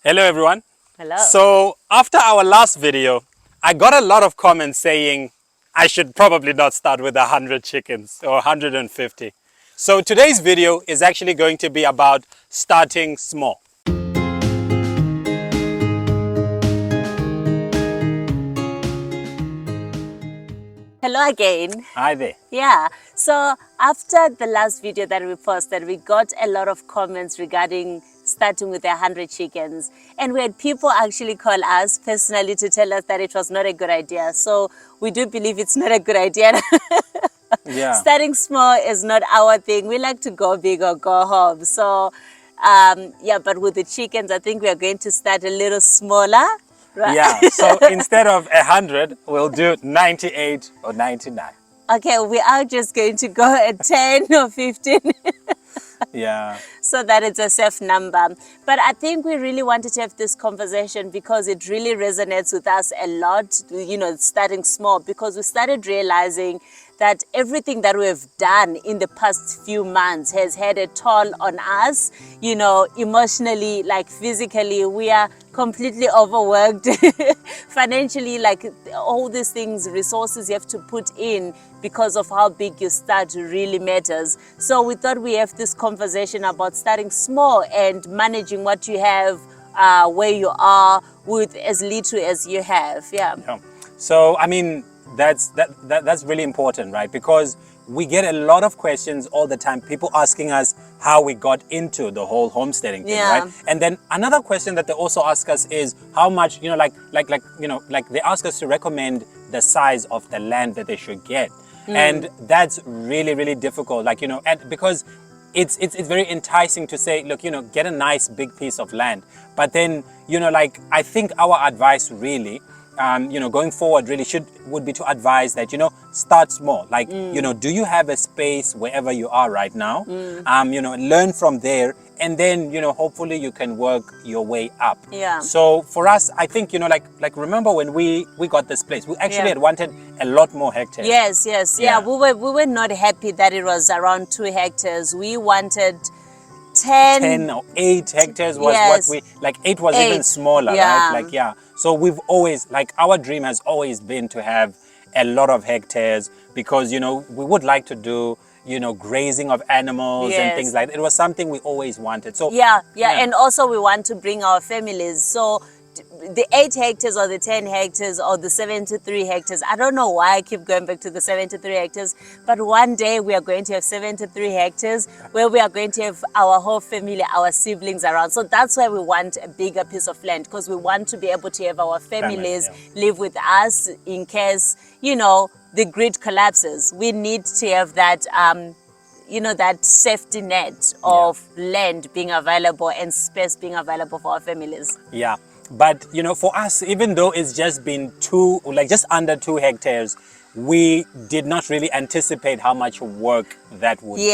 Hello everyone. Hello. So after our last video, I got a lot of comments saying I should probably not start with 100 chickens or 150. So today's video is actually going to be about starting small. Hello again. Hi there. Yeah, so after the last video that we posted, we got a lot of comments regarding starting with 100 chickens. And we had people actually call us personally to tell us that it was not a good idea. So we do believe it's not a good idea. Yeah. Starting small is not our thing. We like to go big or go home. So yeah, but with the chickens, I think we are going to start a little smaller. Right? Yeah, so instead of 100, we'll do 98 or 99. Okay, we are just going to go at 10 or 15. Yeah. So that it's a safe number. But I think we really wanted to have this conversation because it really resonates with us a lot, you know, starting small, because we started realizing that everything that we have done in the past few months has had a toll on us, you know, emotionally, like physically. We are completely overworked. Financially, like all these things, resources you have to put in because of how big you start really matters. So we thought we have this conversation about starting small and managing what you have, where you are, with as little as you have. Yeah. So I mean, that's really important, right? Because we get a lot of questions all the time, people asking us how we got into the whole homesteading thing, Yeah. right? And then another question that they also ask us is how much, you know, like they ask us to recommend the size of the land that they should get. And that's really difficult, like, you know, and because it's very enticing to say, look, you know, get a nice big piece of land. But then, you know, like, I think our advice really, you know, going forward really would be to advise that, you know, start small. Like, you know, do you have a space wherever you are right now? You know, learn from there, and then, you know, hopefully you can work your way up. Yeah. So for us, I think, you know, like remember when we got this place, we actually had wanted a lot more hectares. Yes. Yeah. We were not happy that it was around 2 hectares. We wanted 10 or 8 hectares was Yes. what we like. 8 was even 8, smaller, yeah. right? Like, yeah. So we've always, like, our dream has always been to have a lot of hectares, because, you know, we would like to do, you know, grazing of animals and Yes. things like that. It was something we always wanted. So Yeah, and also we want to bring our families. So the 8 hectares or the 10 hectares or the 73 hectares, I don't know why I keep going back to the 73 hectares, but one day we are going to have 73 hectares where we are going to have our whole family, our siblings around. So that's why we want a bigger piece of land, because we want to be able to have our families live with us in case, you know, the grid collapses. We need to have that you know, that safety net of land being available and space being available for our families. Yeah, but, you know, for us, even though it's just been just under 2 hectares, we did not really anticipate how much work that would be.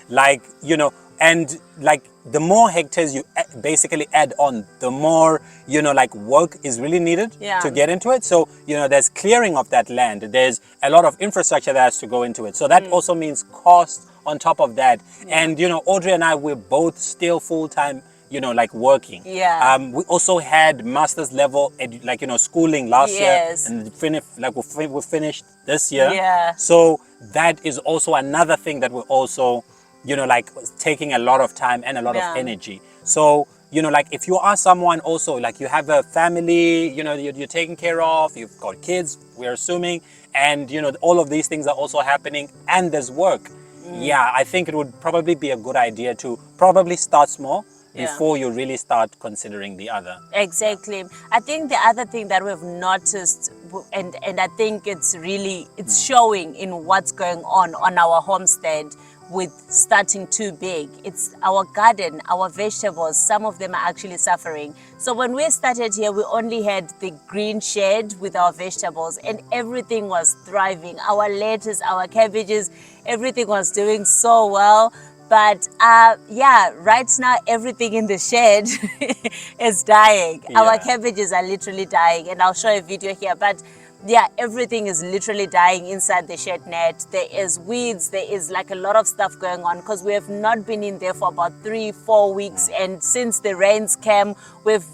Like, you know, and like the more hectares you basically add on, the more, you know, like, work is really needed to get into it. So, you know, there's clearing of that land, there's a lot of infrastructure that has to go into it. So that also means cost on top of that. And, you know, Audrey and I, we're both still full-time, you know, like, working. We also had master's level like, you know, schooling last year, and we finished this year. So that is also another thing that we're also, you know, like, taking a lot of time and a lot of energy. So, you know, like, if you are someone also, like, you have a family, you know, you're taking care of, you've got kids, we're assuming, and, you know, all of these things are also happening, and there's work. Yeah, I think it would probably be a good idea to probably start small before you really start considering the other. Exactly. I think the other thing that we've noticed, and I think it's really, it's showing in what's going on our homestead with starting too big. It's our garden, our vegetables, some of them are actually suffering. So when we started here, we only had the green shed with our vegetables, and everything was thriving. Our lettuce, our cabbages, everything was doing so well. But yeah, right now everything in the shed is dying. Our cabbages are literally dying, and I'll show a video here. But yeah, everything is literally dying inside the shed net. There is weeds, there is like a lot of stuff going on because we have not been in there for about 3-4 weeks. And since the rains came, we've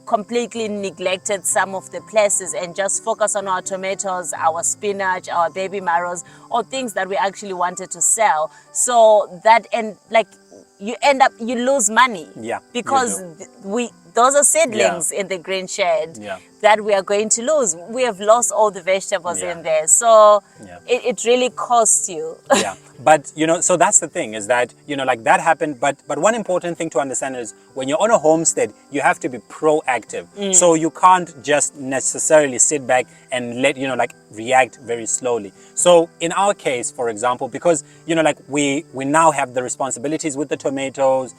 completely neglected some of the places and just focus on our tomatoes, our spinach, our baby marrows, or things that we actually wanted to sell. So that, and like, you end up, you lose money. Yeah, because those are seedlings in the green shed that we are going to lose. We have lost all the vegetables in there. So it really costs you. Yeah, but you know, so that's the thing, is that, you know, like that happened. But one important thing to understand is when you're on a homestead, you have to be proactive. So you can't just necessarily sit back and let, you know, like react very slowly. So in our case, for example, because, you know, like we now have the responsibilities with the tomatoes,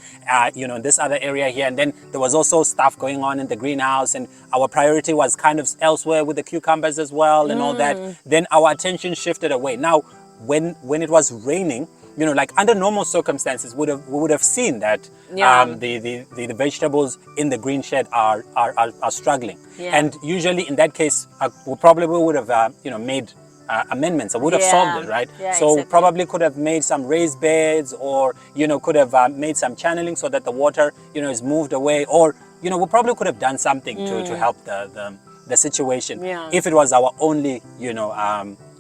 you know, in this other area here, and then there was also stuff going on in the greenhouse, and our priority was kind of elsewhere with the cucumbers as well and all that. Then our attention shifted away. Now, when it was raining, you know, like under normal circumstances, we would have seen that the vegetables in the green shed are struggling. And usually in that case, we probably would have you know, made amendments. I would have solved it, right? So exactly. Probably could have made some raised beds, or, you know, could have made some channeling so that the water, you know, is moved away, or, you know, we probably could have done something to help the situation if it was our only, you know,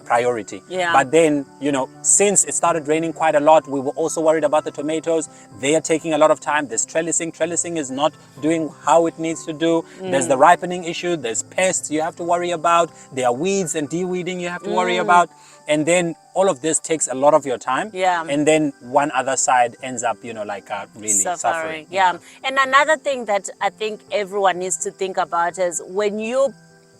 priority. But then, you know, since it started raining quite a lot, we were also worried about the tomatoes. They are taking a lot of time. There's trellising. Trellising is not doing how it needs to do. There's the ripening issue. There's pests you have to worry about. There are weeds and de-weeding you have to worry about. And then all of this takes a lot of your time. And then one other side ends up, you know, like really suffering. And another thing that I think everyone needs to think about is when you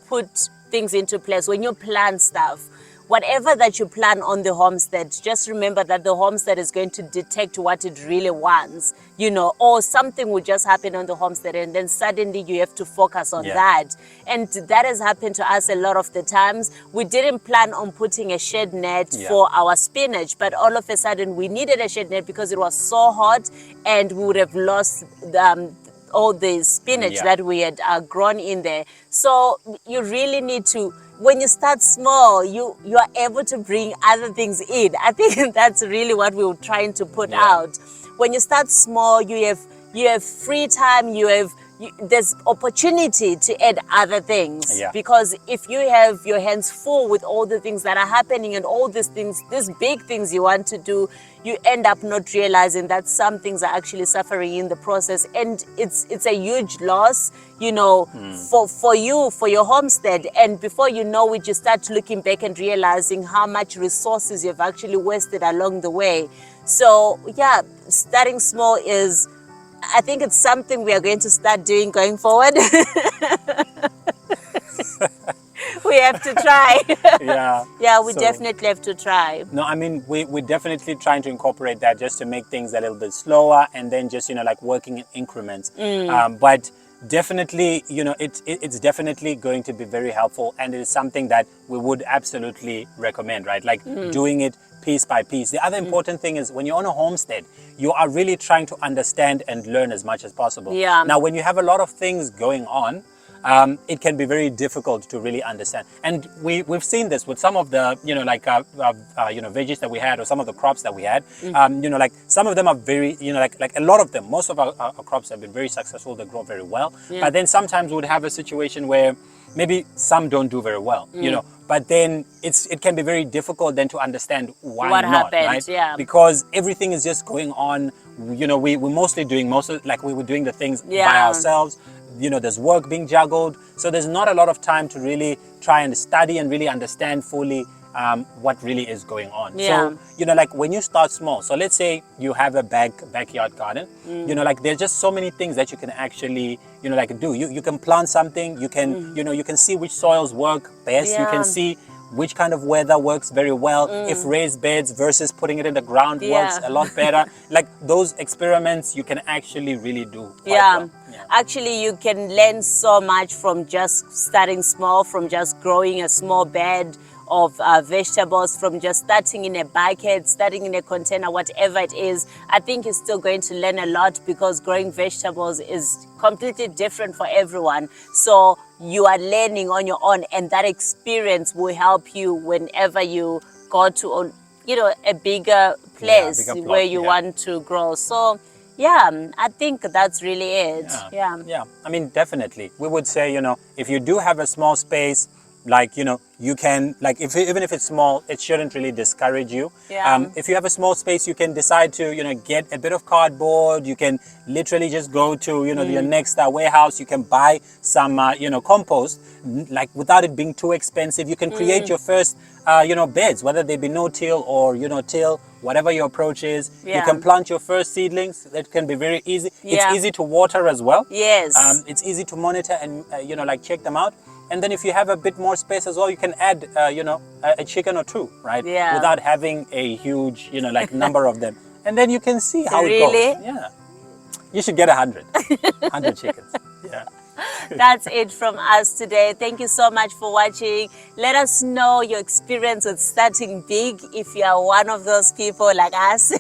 put things into place, when you plan stuff, whatever that you plan on the homestead, just remember that the homestead is going to detect what it really wants, you know, or something will just happen on the homestead and then suddenly you have to focus on that. And that has happened to us a lot of the times. We didn't plan on putting a shed net for our spinach, but all of a sudden we needed a shed net because it was so hot and we would have lost all the spinach that we had grown in there. So you really need to, when you start small, you are able to bring other things in. I think that's really what we were trying to put out. When you start small, you have free time, there's opportunity to add other things. Because if you have your hands full with all the things that are happening and all these things, these big things you want to do, you end up not realizing that some things are actually suffering in the process, and it's a huge loss, you know, for you, for your homestead. And before you know it, you start looking back and realizing how much resources you've actually wasted along the way. So yeah, starting small is, I think it's something we are going to start doing going forward. We have to try. We definitely have to try. No, I mean, we're definitely trying to incorporate that just to make things a little bit slower, and then just, you know, like working in increments. But definitely, you know, it's definitely going to be very helpful, and it is something that we would absolutely recommend, right? Like doing it piece by piece. The other important thing is when you're on a homestead, you are really trying to understand and learn as much as possible. Now, when you have a lot of things going on, it can be very difficult to really understand. And we've seen this with some of the, you know, like, you know, veggies that we had, or some of the crops that we had. You know, like some of them are very, you know, like a lot of them, most of our crops have been very successful. They grow very well. But then sometimes we would have a situation where maybe some don't do very well, you know, but then it can be very difficult then to understand why what not, happened, right? Because everything is just going on. You know, we're mostly doing like we were doing the things by ourselves. You know, there's work being juggled, so there's not a lot of time to really try and study and really understand fully what really is going on. So, you know, like when you start small, so let's say you have a backyard garden, you know, like there's just so many things that you can actually, you know, like do. You can plant something, you can, you know, you can see which soils work best, you can see which kind of weather works very well, if raised beds versus putting it in the ground works a lot better. Like those experiments you can actually really do quite well. Actually, you can learn so much from just starting small, from just growing a small bed of vegetables, from just starting in a bucket, starting in a container, whatever it is. I think you're still going to learn a lot, because growing vegetables is completely different for everyone. So you are learning on your own, and that experience will help you whenever you go to, you know, a bigger place bigger plot, where you want to grow. So yeah, I think that's really it. Yeah. I mean, definitely. We would say, you know, if you do have a small space, like, you know, you can, like, even if it's small, it shouldn't really discourage you. If you have a small space, you can decide to, you know, get a bit of cardboard. You can literally just go to, you know, your next warehouse. You can buy some, you know, compost, like, without it being too expensive. You can create your first, you know, beds, whether they be no-till or, you know, till, whatever your approach is. You can plant your first seedlings. That can be very easy. It's easy to water as well. Yes. It's easy to monitor and, you know, like, check them out. And then if you have a bit more space as well, you can add, you know, a chicken or two, right? Yeah. Without having a huge, you know, like, number of them. And then you can see how it Really? goes. Yeah. You should get 100. 100 chickens. Yeah. That's it from us today. Thank you so much for watching. Let us know your experience with starting big if you are one of those people like us.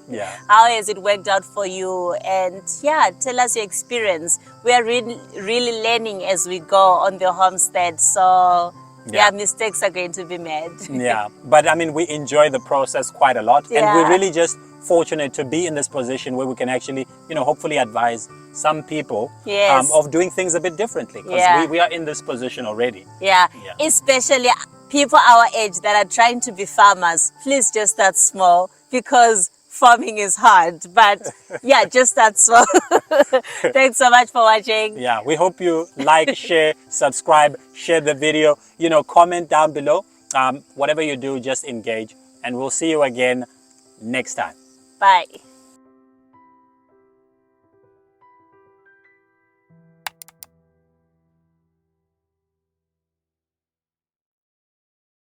Yeah. How has it worked out for you? And yeah, tell us your experience. We are really learning as we go on the homestead. So yeah, mistakes are going to be made. Yeah, but I mean, we enjoy the process quite a lot. And we're really just fortunate to be in this position where we can actually, you know, hopefully advise some people of doing things a bit differently, because we are in this position already. Yeah, especially people our age that are trying to be farmers. Please just start small, because farming is hard, but yeah, just start small. Thanks so much for watching. Yeah, we hope you like, share, subscribe, share the video, you know, comment down below. Whatever you do, just engage, and we'll see you again next time. Bye.